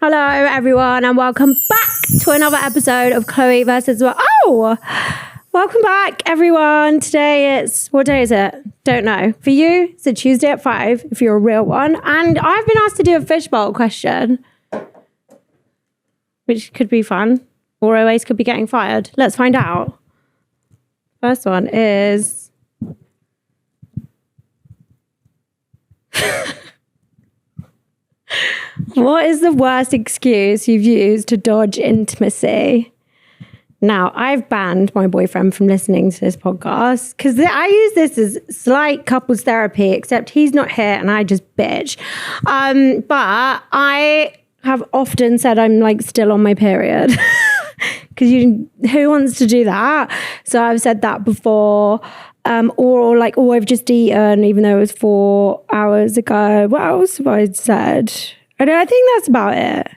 Hello, everyone, and welcome back to another episode of Chloe versus the World. Oh, welcome back, everyone. Today it's, what day is it? Don't know. For you, it's a Tuesday at 5, if you're a real one. And I've been asked to do a fishbowl question, which could be fun, or always could be getting fired. Let's find out. First one is... What is the worst excuse you've used to dodge intimacy? Now, I've banned my boyfriend from listening to this podcast because I use this as slight couples therapy, except he's not here and I just bitch. But I have often said I'm like still on my period because who wants to do that? So I've said that before. Or like, oh, I've just eaten, even though it was 4 hours ago. What else have I said? I think that's about it.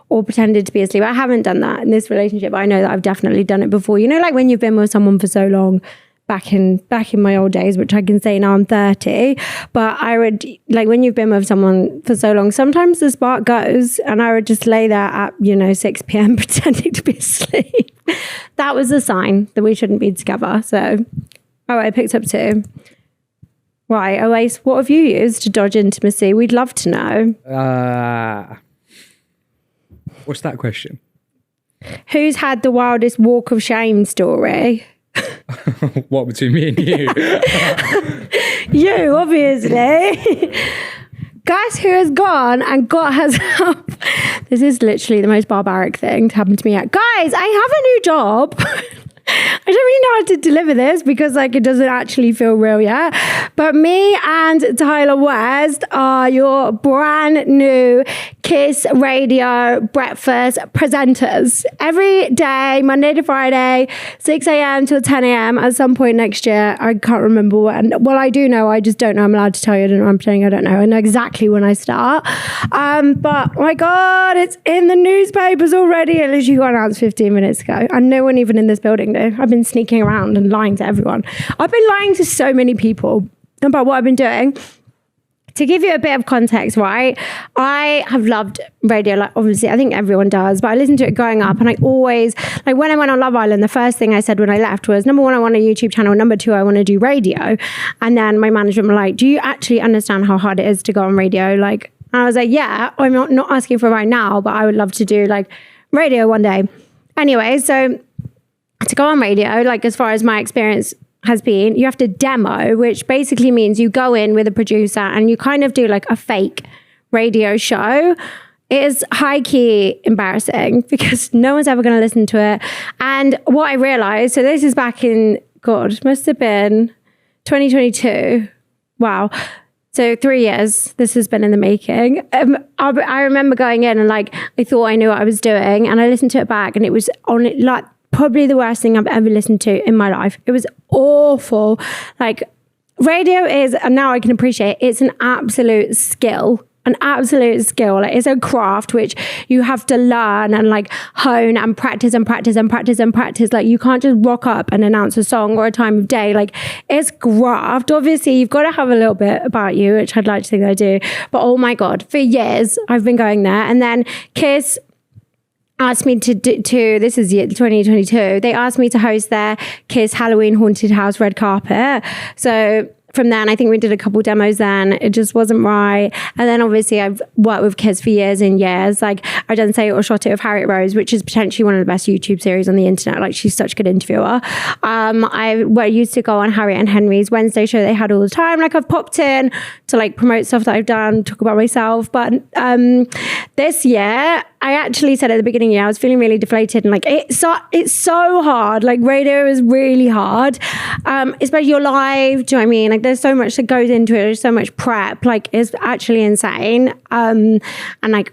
Or pretended to be asleep. I haven't done that in this relationship. I know that I've definitely done it before. You know, like when you've been with someone for so long, back in my old days, which I can say now I'm 30. But I would, like when you've been with someone for so long, sometimes the spark goes and I would just lay there at, 6 p.m. pretending to be asleep. That was a sign that we shouldn't be together. So, all right, I picked up 2. Right, Oasis, what have you used to dodge intimacy? We'd love to know. What's that question? Who's had the wildest walk of shame story? What, between me and you? You, obviously. Guess who has gone and got herself... This is literally the most barbaric thing to happen to me yet. Guys, I have a new job. I don't really know how to deliver this because it doesn't actually feel real yet. But me and Tyler West are your brand new Kiss Radio breakfast presenters. Every day, Monday to Friday, 6 a.m. till 10 a.m. at some point next year. I can't remember when. Well, I do know. I just don't know. I'm allowed to tell you. I don't know. I'm pretending I don't know. I know exactly when I start. But oh my God, it's in the newspapers already. It literally got announced 15 minutes ago. And no one even in this building knew. I've been sneaking around and lying to everyone. I've been lying to so many people about what I've been doing. To give you a bit of context, right? I have loved radio, like obviously I think everyone does, but I listened to it growing up and I always, like when I went on Love Island, the first thing I said when I left was, number 1, I want a YouTube channel. Number 2, I want to do radio. And then my management were like, do you actually understand how hard it is to go on radio? And I was like, yeah, I'm not asking for it right now, but I would love to do radio one day. Anyway, so to go on radio, as far as my experience has been, you have to demo, which basically means you go in with a producer and you kind of do a fake radio show. It is high-key embarrassing because no one's ever going to listen to it. And what I realized, so this is back in, must have been 2022. Wow. So 3 years, this has been in the making. I remember going in and I thought I knew what I was doing and I listened to it back and it was on it probably the worst thing I've ever listened to in my life. It was awful. Radio is, and now I can appreciate it, it's an absolute skill. It's a craft which you have to learn and hone and practice and practice and practice and practice. You can't just rock up and announce a song or a time of day. It's graft. Obviously, you've got to have a little bit about you, which I'd like to think that I do. But oh my God, for years I've been going there. And then Kiss asked me to this is 2022, they asked me to host their Kiss Halloween Haunted House red carpet. So from then, I think we did a couple demos then. It just wasn't right. And then obviously I've worked with Kids for years and years. I've done Say It or Shot It with Harriet Rose, which is potentially one of the best YouTube series on the internet. She's such a good interviewer. I used to go on Harriet and Henry's Wednesday show they had all the time. I've popped in to promote stuff that I've done, talk about myself. But this year, I actually said at the beginning of the year, I was feeling really deflated and it's so hard. Radio is really hard. Especially your live, do you know what I mean? There's so much that goes into it. There's so much prep. It's actually insane. And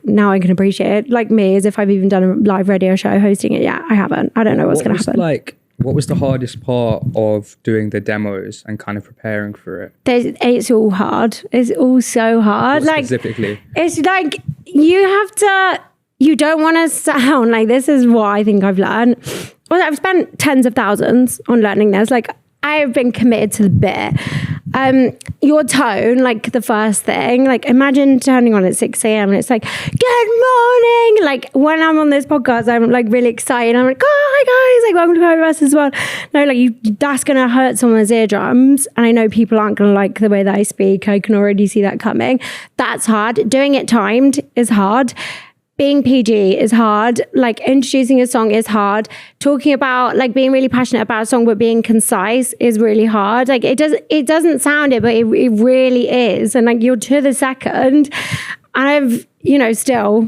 now I can appreciate it. Me, as if I've even done a live radio show hosting it yet. I haven't. I don't know what's going to happen. What was the hardest part of doing the demos and kind of preparing for it? It's all hard. It's all so hard. What specifically? It's you have to... You don't want to sound this is what I think I've learned. Well, I've spent tens of thousands on learning this. I've been committed to the bit. Your tone, the first thing, imagine turning on at 6 a.m. and it's good morning like when I'm on this podcast, I'm like really excited. I'm like, oh, hi guys, like welcome to Burrows as well. No, like that's gonna hurt someone's eardrums, and I know people aren't gonna like the way that I speak. I can already see that coming. That's hard. Doing it timed is hard. Being PG is hard. Like introducing a song is hard. Talking about like being really passionate about a song but being concise is really hard. Like it doesn't sound it, but it really is. And like you're to the second. And I've, still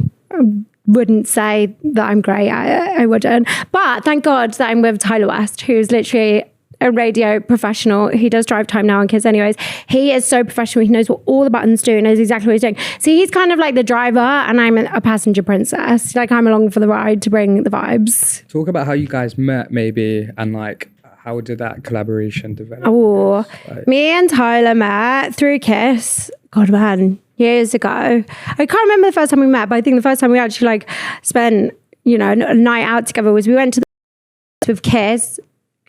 wouldn't say that I'm great. I wouldn't. But thank God that I'm with Tyler West, who's literally a radio professional. He does drive time now and kids anyways. He is so professional. He knows what all the buttons do and knows exactly what he's doing. So he's kind of like the driver and I'm a passenger princess. Like I'm along for the ride to bring the vibes. Talk about how you guys met maybe and like how did that collaboration develop? Oh, me and Tyler met through Kiss. God, man, years ago. I can't remember the first time we met, but I think the first time we actually like spent, a night out together was we went to the with Kiss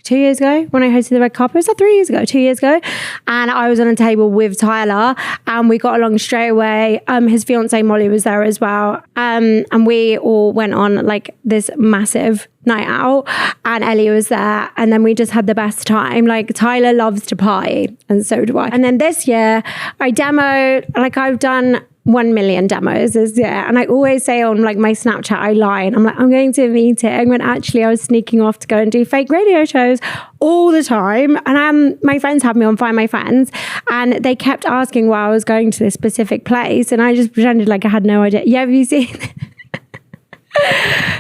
2 years ago when I hosted the red carpet. Was that 3 years ago? 2 years ago. And I was on a table with Tyler and we got along straight away. His fiance Molly was there as well. And we all went on like this massive night out and Ellie was there. And then we just had the best time. Like Tyler loves to party and so do I. And then this year I demoed, like I've done 1 million demos this year. And I always say on like my Snapchat, I lie and I'm like, I'm going to a meeting when actually I was sneaking off to go and do fake radio shows all the time. And my friends had me on Find My Friends and they kept asking why I was going to this specific place. And I just pretended like I had no idea. Yeah, have you seen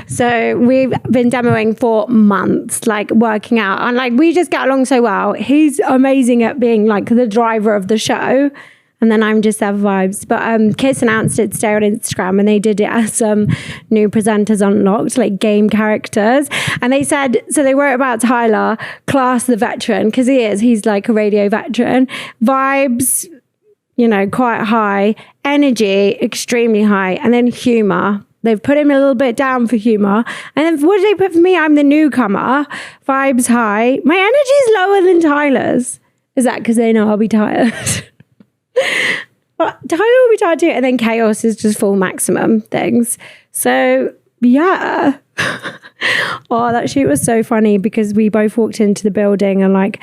So we've been demoing for months, like working out. And like we just get along so well. He's amazing at being like the driver of the show. And then I'm just there for vibes. But Kiss announced it today on Instagram and they did it as some new presenters unlocked, like game characters. And they said, so they wrote about Tyler, class the veteran, because he's like a radio veteran. Vibes, quite high. Energy, extremely high. And then humor. They've put him a little bit down for humor. And then what did they put for me? I'm the newcomer. Vibes high. My energy is lower than Tyler's. Is that because they know I'll be tired? But Tyler will be tired too, and then chaos is just full maximum things. So yeah. Oh, that shoot was so funny because we both walked into the building and like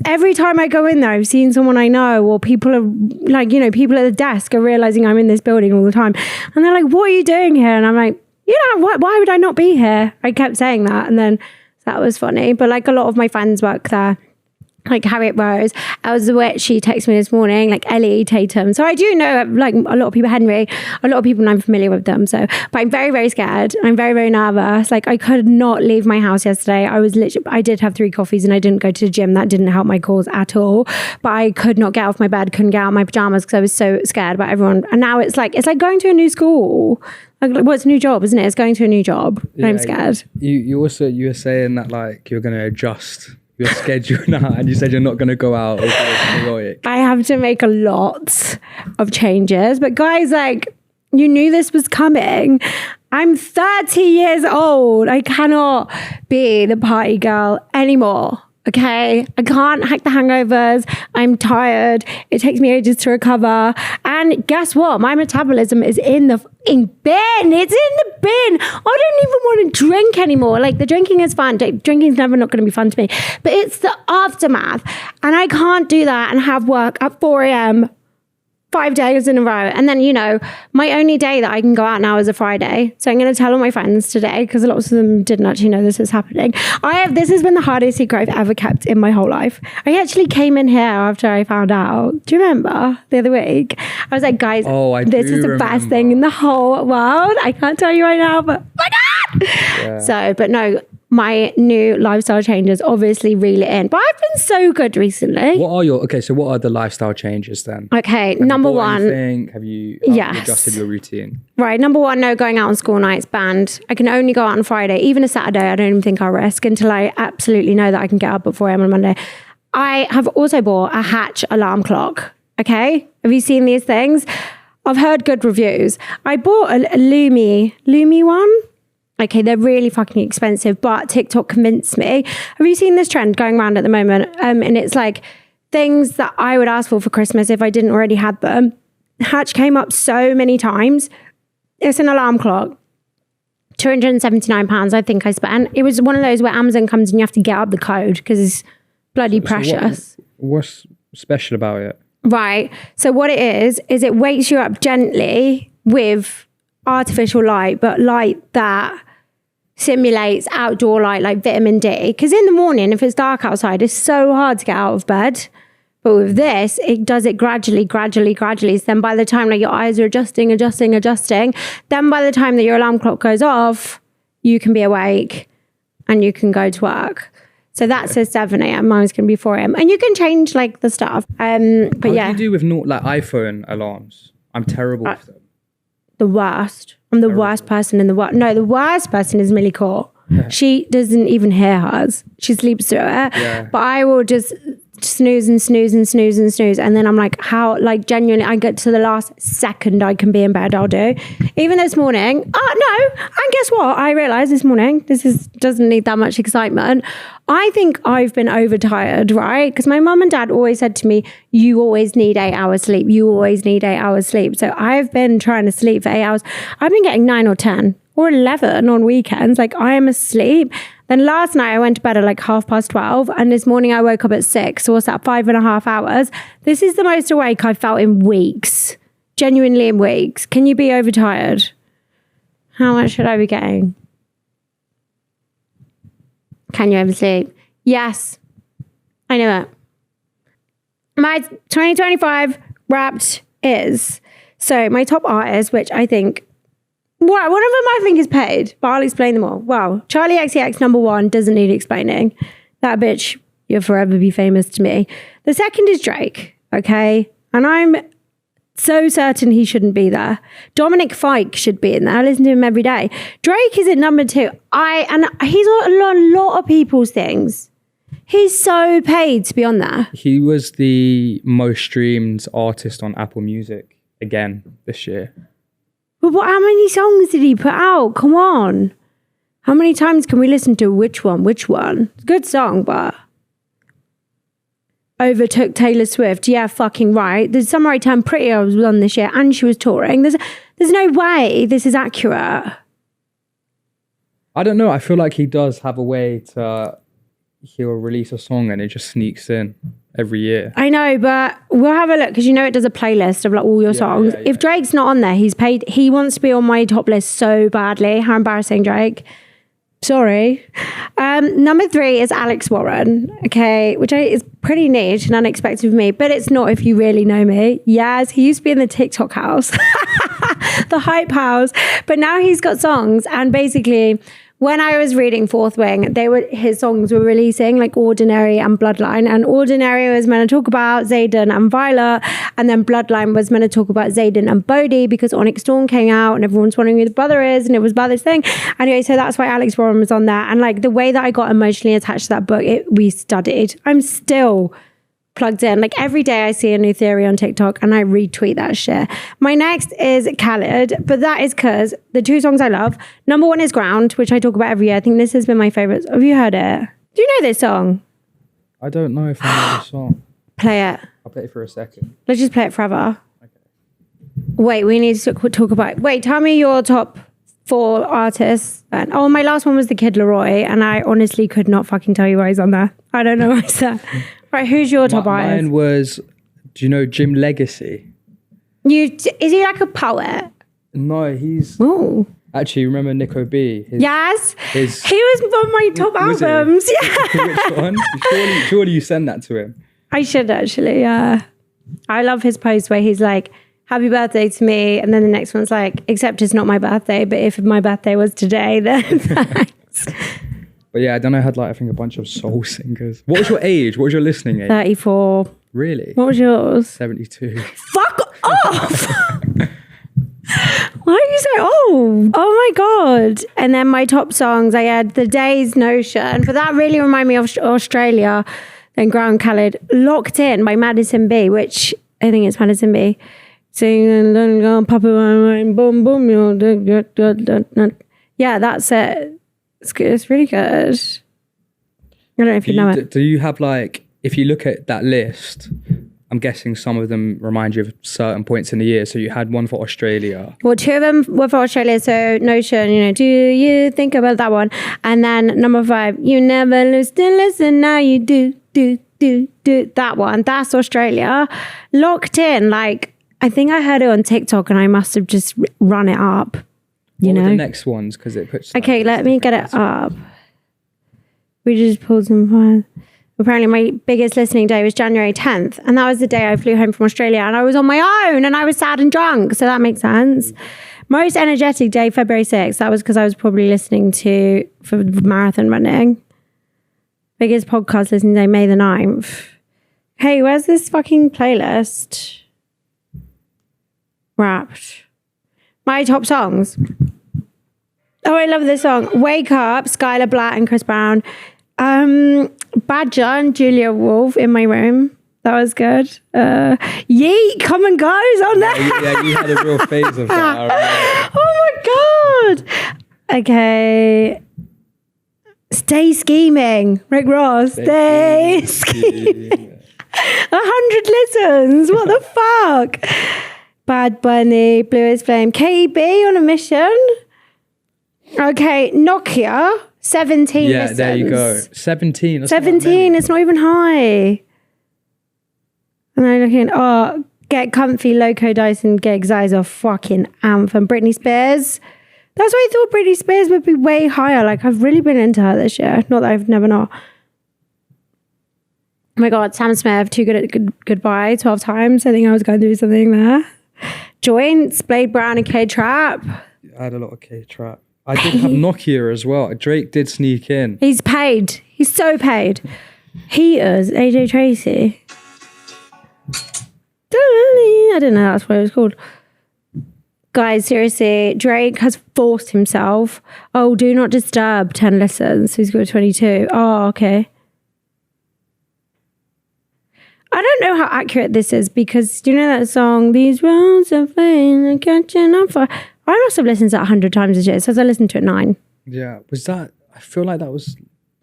every time I go in there, I've seen someone I know or people are like, people at the desk are realizing I'm in this building all the time. And they're like, what are you doing here? And I'm like, why would I not be here? I kept saying that. And then that was funny. But like a lot of my friends work there. Like Harriet Burrows, she texted me this morning, like Ellie Tatum. So I do know like a lot of people, Henry, a lot of people, and I'm familiar with them. So, but I'm very, very scared. I'm very, very nervous. Like I could not leave my house yesterday. I did have 3 coffees and I didn't go to the gym. That didn't help my cause at all. But I could not get off my bed, couldn't get out of my pajamas because I was so scared about everyone. And now it's like going to a new school. Like, well, it's a new job, isn't it? It's going to a new job. Yeah, I'm scared. You were saying that like you're going to adjust your schedule now and you said you're not going to go out. I have to make a lot of changes, but guys, like you knew this was coming. I'm 30 years old. I cannot be the party girl anymore. Okay, I can't hack the hangovers. I'm tired. It takes me ages to recover. And guess what? My metabolism is in the bin. It's in the bin. I don't even want to drink anymore. Like the drinking is fun. Drinking's never not going to be fun to me. But it's the aftermath. And I can't do that and have work at 4 a.m. 5 days in a row. And then, my only day that I can go out now is a Friday. So I'm going to tell all my friends today because a lot of them didn't actually know this was happening. This has been the hardest secret I've ever kept in my whole life. I actually came in here after I found out. Do you remember the other week? I was like, guys, this is the best thing in the whole world. I can't tell you right now, but my God! Yeah. So, but no, my new lifestyle changes obviously reel it in. But I've been so good recently. So what are the lifestyle changes then? Okay, number one. Have you adjusted your routine? Right, number one, no going out on school nights, banned. I can only go out on Friday. Even a Saturday, I don't even think I'll risk until I absolutely know that I can get up at 4 a.m. on Monday. I have also bought a Hatch alarm clock. Okay, have you seen these things? I've heard good reviews. I bought a Lumi one. Okay, they're really fucking expensive, but TikTok convinced me. Have you seen this trend going around at the moment? And it's like things that I would ask for Christmas if I didn't already have them. Hatch came up so many times. It's an alarm clock. £279 I think I spent. It was one of those where Amazon comes and you have to get up the code because it's bloody precious. What's special about it? Right. So what it is it wakes you up gently with artificial light, but light that simulates outdoor light like vitamin D. Because in the morning, if it's dark outside, it's so hard to get out of bed. But with this, it does it gradually. So then by the time like your eyes are adjusting, then by the time that your alarm clock goes off, you can be awake and you can go to work. So that says 7 a.m. Mine's going to be 4 a.m. And you can change like the stuff. But what do you do with like iPhone alarms? I'm terrible with them. The worst. I'm the worst person in the world. No, the worst person is Millie Court. She doesn't even hear hers. She sleeps through it. Yeah. But I will just snooze. And then I'm like, how, like genuinely, I get to the last second I can be in bed, I'll do. Even this morning, and guess what? I realized this morning, doesn't need that much excitement. I think I've been overtired, right? Because my mum and dad always said to me, you always need 8 hours sleep. So I've been trying to sleep for 8 hours. I've been getting 9 or 10 or 11 on weekends. Like I am asleep. Then last night I went to bed at like 12:30 and this morning I woke up at 6. So what's that, 5.5 hours? This is the most awake I've felt in weeks. Genuinely in weeks. Can you be overtired? How much should I be getting? Can you oversleep? Yes. I know it. My 2025 Wrapped is. So my top artists, which I think, one of them I think is paid, but I'll explain them all. Wow. Charlie XCX, number 1, doesn't need explaining. That bitch, you'll forever be famous to me. The second is Drake, okay? And I'm so certain he shouldn't be there. Dominic Fike should be in there. I listen to him every day. Drake is at number 2. And he's on a lot of people's things. He's so paid to be on there. He was the most streamed artist on Apple Music again this year. But how many songs did he put out? Come on. How many times can we listen to which one? It's a good song, but... Overtook Taylor Swift. Yeah, fucking right. The Summer I Turned Prettier was on this year and she was touring. There's no way this is accurate. I don't know. I feel like he does have a way to... He'll release a song and it just sneaks in every year. I know, but we'll have a look because it does a playlist of like all your songs. If Drake's not on there, he's paid. He wants to be on my top list so badly. How embarrassing, Drake. Sorry. Number 3 is Alex Warren, okay, which is pretty niche and unexpected for me, but it's not if you really know me. Yes, he used to be in the TikTok house, the hype house, but now he's got songs and basically... When I was reading Fourth Wing, his songs were releasing like Ordinary and Bloodline. And Ordinary was meant to talk about Zayden and Violet. And then Bloodline was meant to talk about Zayden and Bodhi because Onyx Dawn came out and everyone's wondering who the brother is. And it was about this thing. Anyway, so that's why Alex Warren was on there. And like the way that I got emotionally attached to that book, we studied. I'm still plugged in. Like every day I see a new theory on TikTok and I retweet that shit. My next is Khaled, but that is because the 2 songs I love. Number 1 is Ground, which I talk about every year. I think this has been my favorite. Have you heard it? Do you know this song? I don't know if I know the song. Play it. I'll play it for a second. Let's just play it forever. Okay. Wait, we need to talk about... Wait, tell me your top 4 artists. My last one was the Kid Laroi, and I honestly could not fucking tell you why he's on there. I don't know why he's there. Right, who's your top artist? Mine was, do you know Jim Legacy? Is he like a poet? No, he's... Ooh. Actually, remember Nico B? Yes, he was on my top albums. Yeah. Which one? Surely you send that to him. I should actually, yeah. I love his post where he's like, happy birthday to me. And then the next one's like, except it's not my birthday, but if my birthday was today, then thanks. But yeah, then I had like, I think a bunch of soul singers. What was your age? What was your listening age? 34. Really? What was yours? 72. Fuck off! Why are you so old? Oh my God. And then my top songs, I had The Day's Notion, but that really reminded me of Australia. Then Ground Khaled, Locked In by Madison B, which I think it's Madison B. Singing, pop it, boom, boom, yeah, that's it. It's good. It's really good. I don't know if you know it. Do you have like, if you look at that list I'm guessing some of them remind you of certain points in the year. So you had one for Australia. Well, 2 of them were for Australia. So Notion, do you think about that one? And then number 5, you never lose to listen. Now you do. That one. That's Australia. Locked in. Like, I think I heard it on TikTok and I must have just run it up. What were the next ones? Because it puts. Okay, let me get it up. We just pulled some files. Apparently my biggest listening day was January 10th. And that was the day I flew home from Australia and I was on my own and I was sad and drunk. So that makes sense. Most energetic day, February 6th. That was because I was probably listening for marathon running. Biggest podcast listening day, May the 9th. Hey, where's this fucking playlist? Wrapped. My top songs. Oh, I love this song. Wake Up, Skylar Black and Chris Brown. Badger and Julia Wolf, In My Room. That was good. Yeet, Come and Goes on there. Yeah, you had a real phase of that. Oh my God. Okay. Stay Scheming. Rick Ross. Stay Scheming. 100 listens. What the fuck? Bad Bunny, Blue is Flame. KB on a Mission. Okay, Nokia. 17 listens. There you go. 17. 17, it's not even high. And then looking, Get Comfy, Loco Dyson Gigs. That is a fucking anthem. Britney Spears. That's why I thought Britney Spears would be way higher. Like, I've really been into her this year. Not that I've never not. Oh my God, Sam Smith, Too Good at Goodbye, 12 times. I think I was going to do something there. Joints, Blade Brown and K-Trap. I had a lot of K-Trap. I did have Nokia as well. Drake did sneak in. He's paid. He's so paid. Heaters, AJ Tracy. I didn't know that's what it was called. Guys, seriously, Drake has forced himself. Oh, Do Not Disturb, 10 listens. He's got 22. Oh, okay. I don't know how accurate this is because do you know that song, These Roads Are Fading and Catching On Fire? I must have listened to it 100 times this year. It says I listened to it 9. Yeah. Was that, I feel like that was...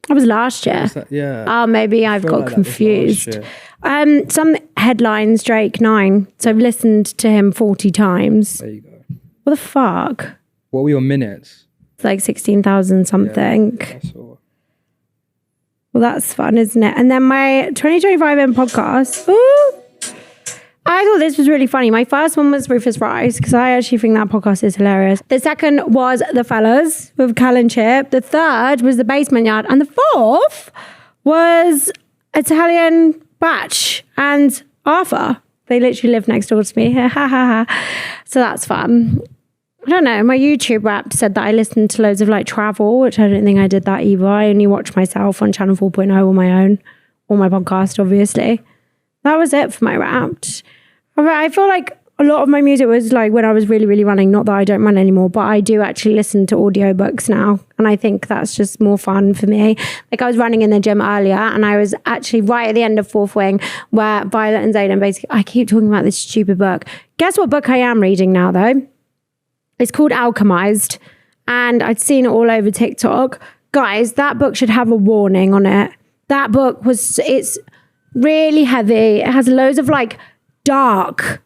That was last year. Was that, yeah. Oh, maybe I've got like confused. Some headlines, Drake, 9. So I've listened to him 40 times. There you go. What the fuck? What were your minutes? It's like 16,000 something. Yeah, that's all. Well, that's fun, isn't it? And then my 2025 in podcast. Ooh, I thought this was really funny. My first one was Rufus Rice because I actually think that podcast is hilarious. The second was The Fellas with Cal and Chip. The third was The Basement Yard. And the fourth was Italian Batch and Arthur. They literally live next door to me. So that's fun. I don't know. My YouTube Wrapped said that I listened to loads of like travel, which I don't think I did that either. I only watched myself on Channel 4.0 on my own, or my podcast, obviously. That was it for my Wrapped. I feel like a lot of my music was like when I was really, really running. Not that I don't run anymore, but I do actually listen to audiobooks now. And I think that's just more fun for me. Like I was running in the gym earlier and I was actually right at the end of Fourth Wing where Violet and Zayden basically, I keep talking about this stupid book. Guess what book I am reading now though? It's called Alchemized. And I'd seen it all over TikTok. Guys, that book should have a warning on it. That book it's really heavy. It has loads of like dark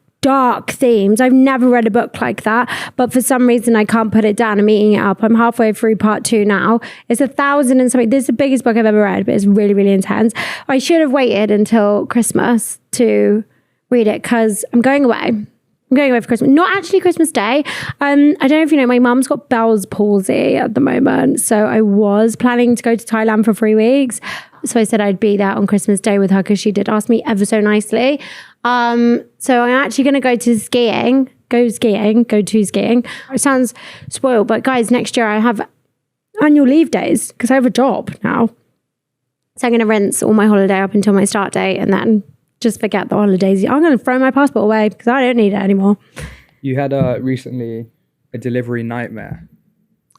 themes. I've never read a book like that, but for some reason I can't put it down. I'm eating it up. I'm halfway through part 2 now. It's 1,000 and something. This is the biggest book I've ever read, but it's really, really intense. I should have waited until Christmas to read it because I'm going away. I'm going away for Christmas. Not actually Christmas Day. I don't know if you know, my mum's got Bell's palsy at the moment. So I was planning to go to Thailand for 3 weeks. So I said I'd be there on Christmas Day with her because she did ask me ever so nicely. So I'm actually going to go to skiing. It sounds spoiled, but guys, next year I have annual leave days because I have a job now. So I'm going to rinse all my holiday up until my start date and then just forget the holidays. I'm going to throw my passport away because I don't need it anymore. You had recently a delivery nightmare.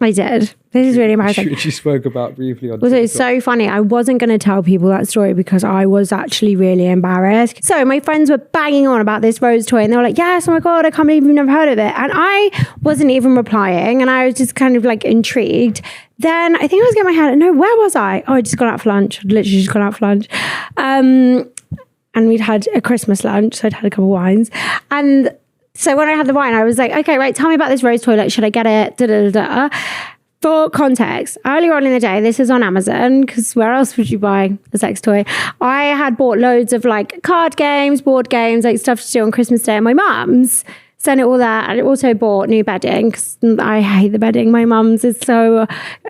I did. This is really embarrassing. Which you spoke about briefly on TikTok. It was so funny. I wasn't going to tell people that story because I was actually really embarrassed. So my friends were banging on about this Rose toy and they were like, yes, oh my God, I can't believe you've never heard of it. And I wasn't even replying and I was just kind of like intrigued. Then I think I was getting my head, no, where was I? Oh, I just got out for lunch. I'd literally just gone out for lunch. and we'd had a Christmas lunch, so I'd had a couple of wines. And so when I had the wine, I was like, okay, right, tell me about this rose toilet. Should I get it? Da, da, da, da. For context, earlier on in the day, this is on Amazon, because where else would you buy a sex toy? I had bought loads of like card games, board games, like stuff to do on Christmas Day, and my mum's sent it all there. And I also bought new bedding, because I hate the bedding. My mum's is so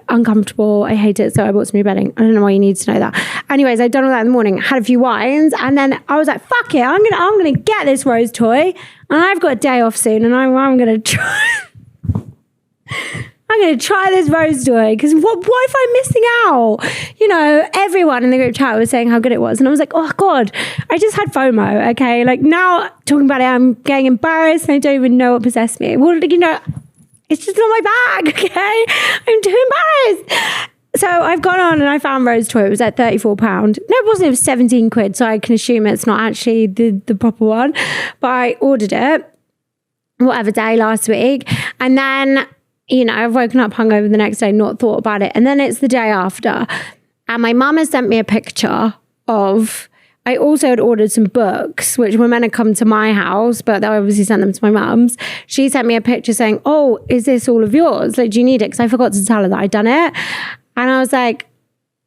uncomfortable. I hate it. So I bought some new bedding. I don't know why you need to know that. Anyways, I'd done all that in the morning, had a few wines, and then I was like, fuck it, I'm gonna get this rose toy, and I've got a day off soon, and I'm gonna try. I'm going to try this rose toy, because what if I'm missing out? You know, everyone in the group chat was saying how good it was. And I was like, oh God, I just had FOMO, okay? Like now talking about it, I'm getting embarrassed and I don't even know what possessed me. Well, you know, it's just not my bag, okay? I'm too embarrassed. So I've gone on and I found rose toy. It was at £34. No, it wasn't. It was 17 quid. So I can assume it's not actually the proper one. But I ordered it, whatever day last week. And then, you know, I've woken up hungover the next day, not thought about it. And then it's the day after. And my mum has sent me a picture of, I also had ordered some books, which were meant to come to my house, but I obviously sent them to my mum's. She sent me a picture saying, oh, is this all of yours? Like, do you need it? Because I forgot to tell her that I'd done it. And I was like,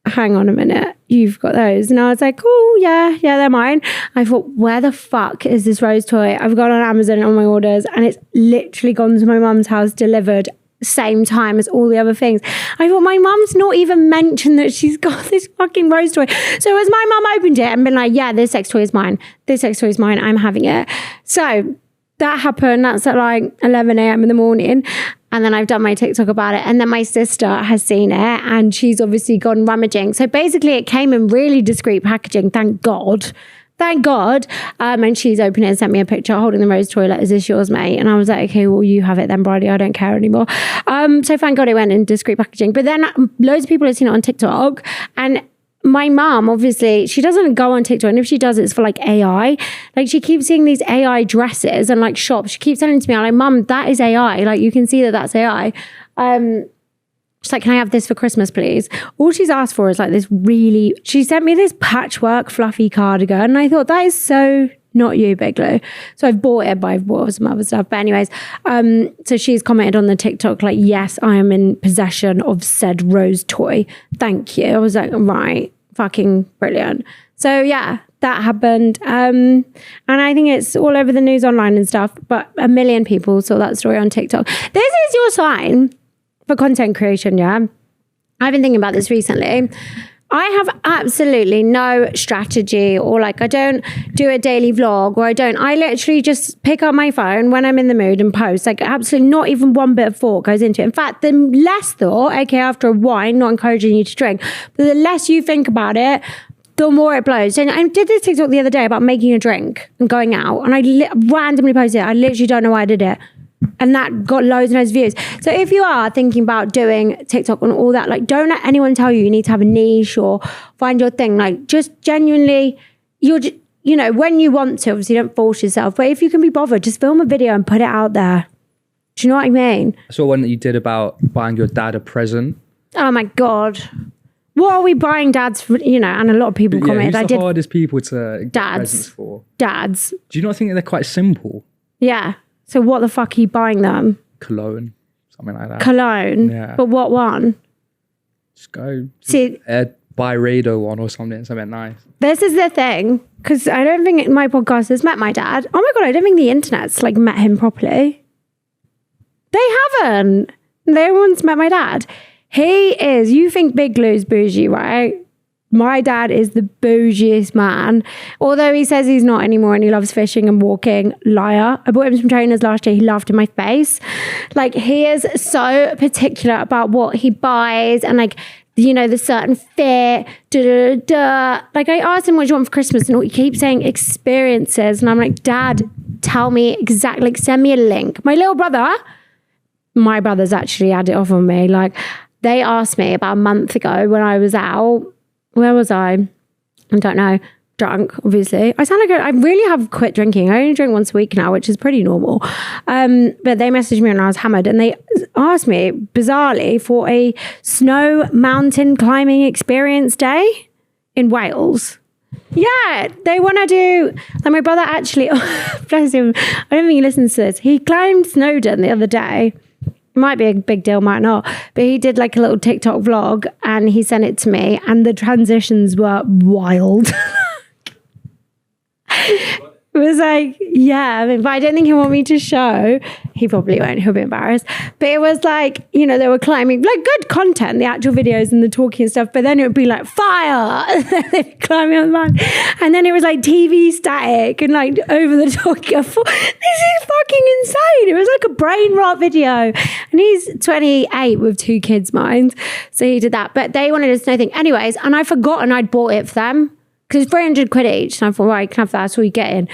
hang on a minute, you've got those? And I was like, oh yeah, they're mine. I thought, where the fuck is this rose toy? I've gone on Amazon on my orders, and it's literally gone to my mum's house, delivered same time as all the other things. I thought, my mum's not even mentioned that she's got this fucking rose toy. So as my mum opened it and been like, yeah, this sex toy is mine, this sex toy is mine, I'm having it. So that happened. That's at like 11 a.m. in the morning. And then I've done my TikTok about it. And then my sister has seen it, and she's obviously gone rummaging. So basically it came in really discreet packaging, thank God. Thank God. And she's opened it and sent me a picture holding the rose toilet. Is this yours, mate? And I was like, okay, well, you have it then, Bridie. I don't care anymore. So thank God it went in discreet packaging. But then loads of people have seen it on TikTok. And my mum, obviously, she doesn't go on TikTok. And if she does, it's for like AI. Like, she keeps seeing these AI dresses and like shops. She keeps sending to me. I'm like, Mum, that is AI. Like, you can see that that's AI. She's like, can I have this for Christmas, please? All she's asked for is like this really, she sent me this patchwork fluffy cardigan. And I thought, that is so not you, Big Lou. So I've bought it, but I've bought some other stuff. But anyways, so she's commented on the TikTok like, yes, I am in possession of said rose toy. Thank you. I was like, right, fucking brilliant. So yeah, that happened. And I think it's all over the news online and stuff, but 1 million people saw that story on TikTok. This is your sign for content creation, yeah? I've been thinking about this recently. I have absolutely no strategy, or like I don't do a daily vlog, or I literally just pick up my phone when I'm in the mood and post. Like, absolutely not even one bit of thought goes into it. In fact, the less thought, okay, after a wine, not encouraging you to drink, but the less you think about it, the more it blows. And I did this TikTok the other day about making a drink and going out, and I randomly posted it. I literally don't know why I did it. And that got loads and loads of views. So if you are thinking about doing TikTok and all that, like, don't let anyone tell you need to have a niche or find your thing. Like, just genuinely, you know, when you want to, obviously don't force yourself. But if you can be bothered, just film a video and put it out there. Do you know what I mean? I saw one that you did about buying your dad a present. Oh my God. What are we buying dads for? You know, and a lot of people commented. Who's the hardest people to get dads, presents for? Dads. Do you not think that they're quite simple? Yeah. So what the fuck are you buying them? Cologne, something like that. Cologne? Yeah. But what one? Just go See, buy Rado one or something nice. This is the thing, because I don't think my podcast has met my dad. Oh my God, I don't think the internet's like met him properly. They haven't. No one's met my dad. He is, you think Big Lou's bougie, right? My dad is the bougiest man. Although he says he's not anymore and he loves fishing and walking. Liar. I bought him some trainers last year. He laughed in my face. Like, he is so particular about what he buys and like, you know, the certain fit. Like, I asked him what you want for Christmas and he keeps saying experiences. And I'm like, Dad, tell me exactly, like, send me a link. My brothers actually had it off on me. Like, they asked me about a month ago when I was out. Where was I don't know. Drunk, obviously. I sound like I really have quit drinking. I only drink once a week now, which is pretty normal. But they messaged me when I was hammered and they asked me, bizarrely, for a snow mountain climbing experience day in Wales. Yeah, they want to do. Like my brother actually, bless him. I don't think he listens to this. He climbed Snowdon the other day. Might be a big deal, might not. But he did like a little TikTok vlog and he sent it to me, and the transitions were wild. It was like, yeah, but I don't think he'll want me to show. He probably won't. He'll be embarrassed. But it was like, you know, they were climbing, like good content, the actual videos and the talking and stuff. But then it would be like fire. They'd be climbing on the mountain. And then it was like TV static and like over the talking. I thought, this is fucking insane. It was like a brain rot video. And he's 28 with 2 kids, mind. So he did that. But they wanted a snow thing. Anyways, and I'd forgotten I'd bought it for them. Because it's 300 quid each. And I thought, right, you can have that. That's all you get in.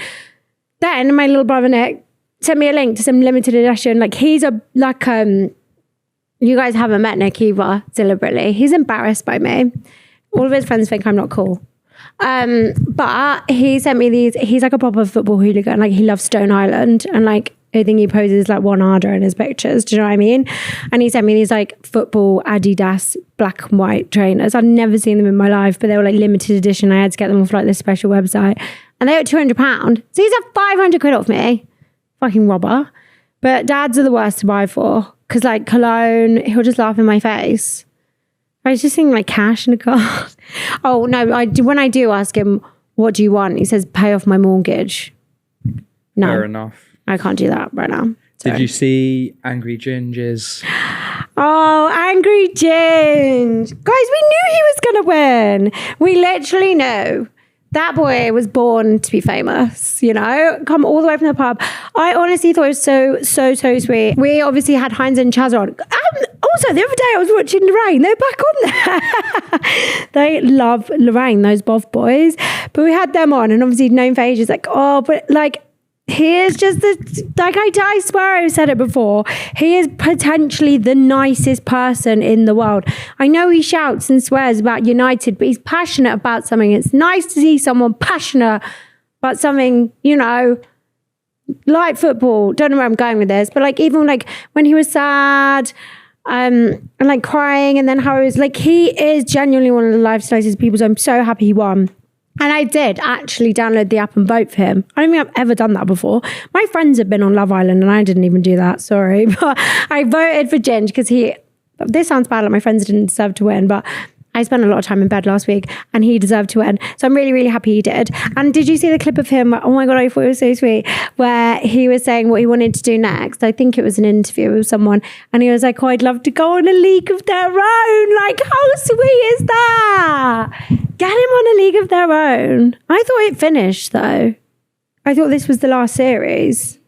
Then my little brother Nick sent me a link to some limited edition. Like he's you guys haven't met Nick either, deliberately. He's embarrassed by me. All of his friends think I'm not cool. But he sent me these. He's like a proper football hooligan. Like he loves Stone Island. And like I think he poses like one harder in his pictures. Do you know what I mean? And he sent me these like football Adidas black and white trainers. I'd never seen them in my life, but they were like limited edition. I had to get them off like this special website. And they were £200. So he's had 500 quid off me. Fucking robber. But dads are the worst to buy for. Because like cologne, he'll just laugh in my face. I was just thinking like cash in a car. Oh no, when I do ask him, what do you want? He says, pay off my mortgage. No. Fair enough. I can't do that right now. Sorry. Did you see Angry Ginge's? Oh, Angry Ginge. Guys, we knew he was going to win. We literally knew. That boy was born to be famous, you know? Come all the way from the pub. I honestly thought it was so sweet. We obviously had Heinz and Chaz on. Also, the other day I was watching Lorraine. They're back on there. They love Lorraine, those Boff boys. But we had them on, and obviously known for ages. Like, oh, but like, he is just I swear I've said it before. He is potentially the nicest person in the world. I know he shouts and swears about United, but he's passionate about something. It's nice to see someone passionate about something, you know, like football. Don't know where I'm going with this, but like even like when he was sad and like crying, and then how he was like, he is genuinely one of the nicest people. So I'm so happy he won. And I did actually download the app and vote for him. I don't think I've ever done that before. My friends have been on Love Island and I didn't even do that, sorry. But I voted for Ginge because this sounds bad, like my friends didn't deserve to win, but I spent a lot of time in bed last week and he deserved to win. So I'm really, really happy he did. And did you see the clip of him? Oh my God, I thought it was so sweet, where he was saying what he wanted to do next. I think it was an interview with someone. And he was like, oh, I'd love to go on a league of their own. Like, how sweet is that? Get him on a league of their own. I thought it finished though. I thought this was the last series.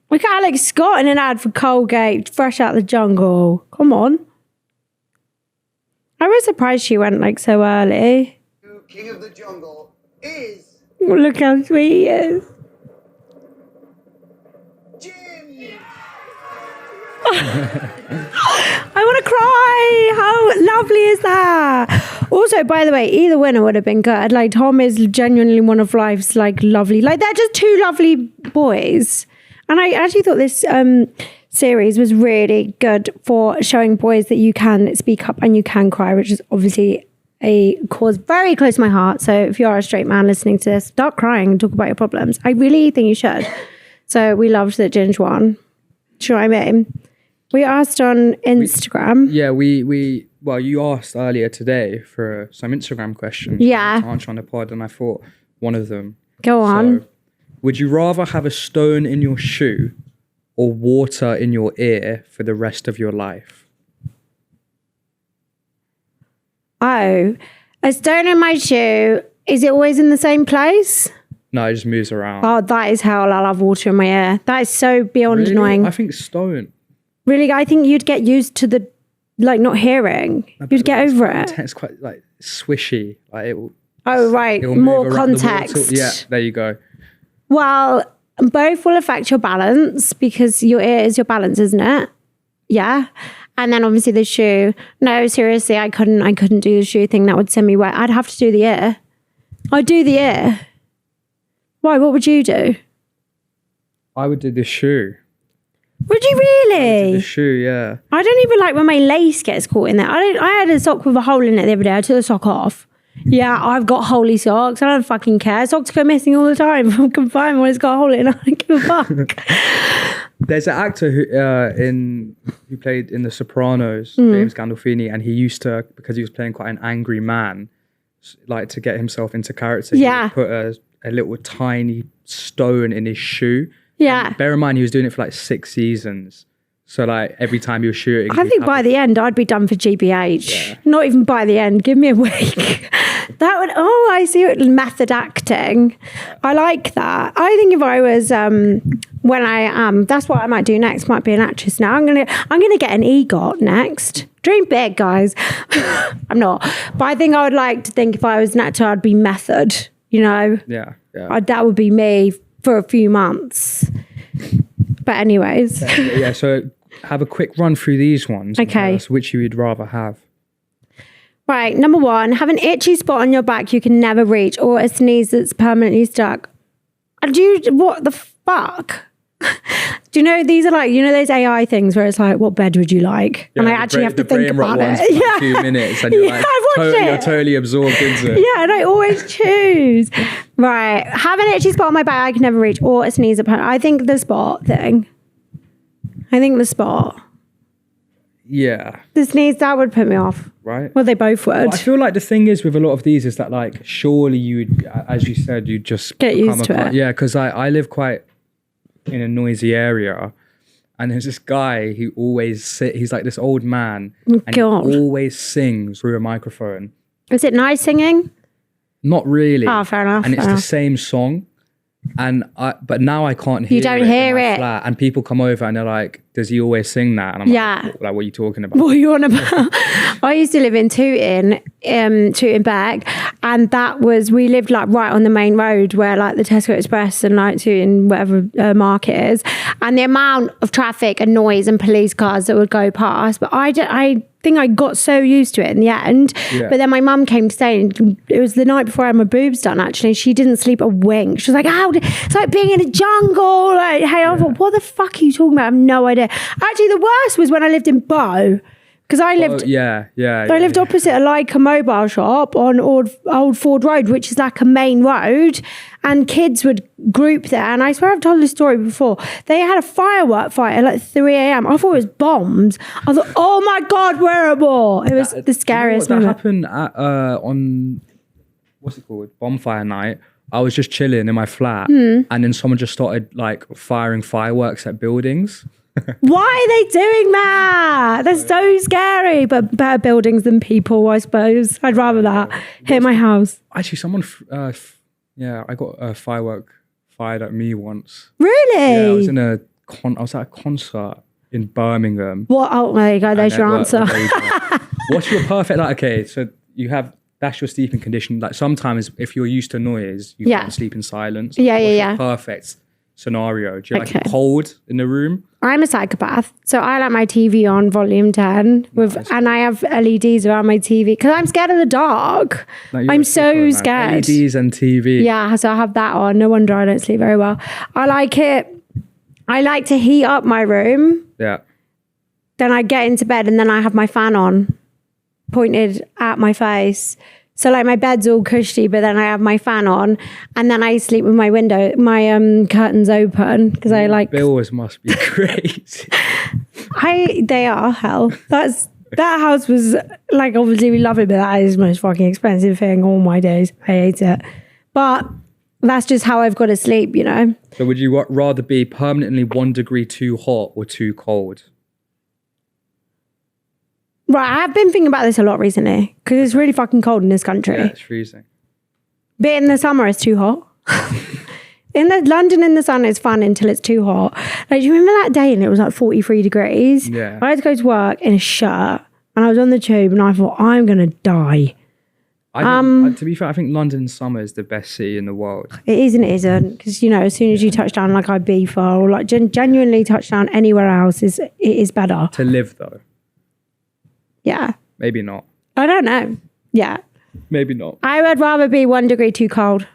Look at Alex Scott in an ad for Colgate, fresh out the jungle. Come on. I was surprised she went like so early. King of the jungle is... Look how sweet he is. Jim! I want to cry. How lovely is that? Also, by the way, either winner would have been good. Like Tom is genuinely one of life's like lovely, like they're just 2 lovely boys. And I actually thought this series was really good for showing boys that you can speak up and you can cry, which is obviously a cause very close to my heart. So if you are a straight man listening to this, start crying and talk about your problems. I really think you should. So we loved that Ginge won. Do you know what I mean? We asked on Instagram. Well, you asked earlier today for some Instagram questions. Yeah. To answer on the pod, and I thought one of them. Go on. So, would you rather have a stone in your shoe or water in your ear for the rest of your life? Oh, a stone in my shoe. Is it always in the same place? No, it just moves around. Oh, that is hell. I'll have water in my ear. That is so beyond Really? annoying. I think stone. Really, I think you'd get used to the, like, not hearing. You'd get over it. It's quite, like, swishy. Like, it will, Oh, right. it will More move around the context. water. Yeah, there you go. Well, both will affect your balance because your ear is your balance, isn't it? Yeah. And then obviously the shoe. No, seriously, I couldn't do the shoe thing. That would send me wet. I'd have to do the ear. I'd do the ear. Why? What would you do? I would do the shoe. Would you The really? shoe, yeah. I don't even like when my lace gets caught in there. I had a sock with a hole in it the other day. I took the sock off. Yeah, I've got holy socks. I don't fucking care. Socks go missing all the time. I can find one. It's got a hole in it. I don't give a fuck. There's an actor who played in The Sopranos, James Gandolfini, and he used to, because he was playing quite an angry man, like to get himself into character, he would put a little tiny stone in his shoe. Yeah. And bear in mind, he was doing it for like 6 seasons. So like every time he was shooting, I think by the end I'd be done for GBH. Yeah. Not even by the end. Give me a week. That would. Oh, I see it. Method acting. I like that. I think if I was when I am, that's what I might do next. Might be an actress now. I'm gonna get an EGOT next. Dream big, guys. I'm not, but I think I would like to think if I was an actor, I'd be method. You know. Yeah. That would be me for a few months. But anyways. Yeah. So have a quick run through these ones. And tell us which you would rather have. Right, number 1, have an itchy spot on your back you can never reach, or a sneeze that's permanently stuck. What the fuck? Do you know, these are like, you know those AI things where it's like, what bed would you like? Yeah, and I actually have to think about it. For like 2 minutes and you're like, you're totally absorbed into it. Yeah, and I always choose. Right, have an itchy spot on my back I can never reach, or a sneeze at I think the spot thing. I think the spot. Yeah. The sneeze, that would put me off. Right. Well, they both would. Well, I feel like the thing is with a lot of these is that like surely you would, as you said, you'd just get used to it. Yeah, because I live quite in a noisy area, and there's this guy who always he's like this old man, and he always sings through a microphone. Is it nice singing? Not really. Oh, fair enough. And it's the same song. And but now I can't hear it. You don't hear it. Flat. And people come over and they're like, does he always sing that? And I'm like, what are you talking about? What are you on about? I used to live in Tooting Beck, and we lived like right on the main road where like the Tesco Express and like Tooting, whatever market is. And the amount of traffic and noise and police cars that would go past. But I think I got so used to it in the end. Yeah. But then my mum came to stay, and it was the night before I had my boobs done actually, and she didn't sleep a wink. She was like, it's like being in a jungle. Like, hey, I thought, what the fuck are you talking about? I have no idea. Actually, the worst was when I lived in Bow. Because I lived, I lived opposite a Leica mobile shop on Old Ford Road, which is like a main road, and kids would group there. And I swear I've told this story before. They had a firework fight at like 3 a.m. I thought it was bombs. I thought, oh my God, where are more? It was the scariest moment. That happened at, on, what's it called? Bonfire night. I was just chilling in my flat, and then someone just started like firing fireworks at buildings. Why are they doing that? They're so scary, but better buildings than people, I suppose. I'd rather that hit my house. Actually, someone, I got a firework fired at me once. Really? Yeah, I was at a concert in Birmingham. What? Oh, there you go. There's your answer. What's your perfect? Like, okay, so that's your sleeping condition. Like sometimes, if you're used to noise, you can't sleep in silence. Yeah. Perfect scenario. Do you like it cold in the room? I'm a psychopath, so I like my TV on volume 10 and I have LEDs around my TV because I'm scared of the dark. I'm so scared. LEDs and TV. Yeah, so I have that on. No wonder I don't sleep very well. I like it. I like to heat up my room. Yeah. Then I get into bed and then I have my fan on, pointed at my face. So like my bed's all cushy, but then I have my fan on, and then I sleep with my curtains open because I like. Bills must be crazy. They are hell. That house was like, obviously we love it, but that is the most fucking expensive thing all my days. I hate it, but that's just how I've got to sleep, you know. So would you rather be permanently 1 degree too hot or too cold? Right, I've been thinking about this a lot recently because it's really fucking cold in this country. Yeah, it's freezing. But in the summer, it's too hot. London in the sun is fun until it's too hot. Like, do you remember that day and it was like 43 degrees? Yeah. I had to go to work in a shirt and I was on the tube and I thought, I'm going to die. To be fair, I think London summer is the best city in the world. It is and it isn't, because, you know, as soon as you touch down like Ibiza or like genuinely touch down anywhere else, it is better. To live though. Yeah. Maybe not. I don't know. Yeah. Maybe not. I would rather be 1 degree too cold.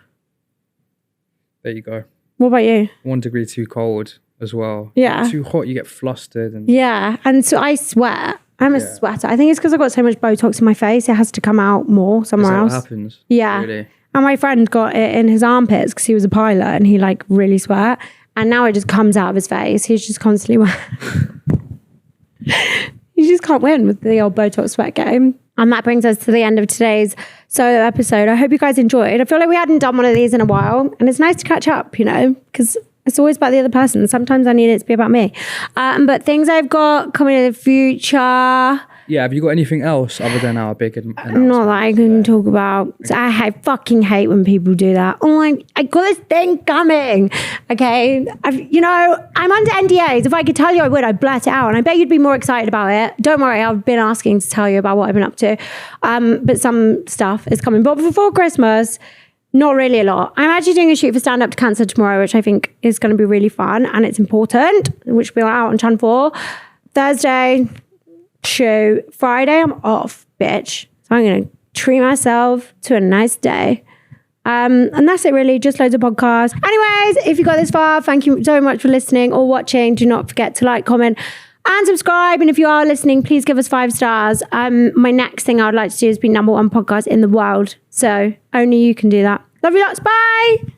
There you go. What about you? 1 degree too cold. as well. Yeah. It's too hot, you get flustered. And Yeah, and so I sweat. I'm a sweater. I think it's because I've got so much Botox in my face. It has to come out more somewhere else. What happens? Yeah. Really? And my friend got it in his armpits because he was a pilot and he like really sweat. And now it just comes out of his face. He's just constantly you just can't win with the old Botox sweat game. And that brings us to the end of today's solo episode. I hope you guys enjoyed. I feel like we hadn't done one of these in a while. And it's nice to catch up, you know, because it's always about the other person. Sometimes I need it to be about me. But things I've got coming in the future. Yeah, have you got anything else other than our big announcement? Not that I can talk about. I fucking hate when people do that. Oh, I got this thing coming. Okay. I'm under NDAs. If I could tell you I would, I'd blurt it out. And I bet you'd be more excited about it. Don't worry, I've been asking to tell you about what I've been up to. But some stuff is coming. But before Christmas, not really a lot. I'm actually doing a shoot for Stand Up to Cancer tomorrow, which I think is going to be really fun. And it's important, which will be out on Channel 4. Thursday, show. Friday, I'm off, bitch. So I'm going to treat myself to a nice day. And that's it really, just loads of podcasts. Anyways, if you got this far, thank you so much for listening or watching. Do not forget to like, comment, and subscribe. And if you are listening, please give us 5 stars. My next thing I would like to do is be #1 podcast in the world. So only you can do that. Love you lots. Bye.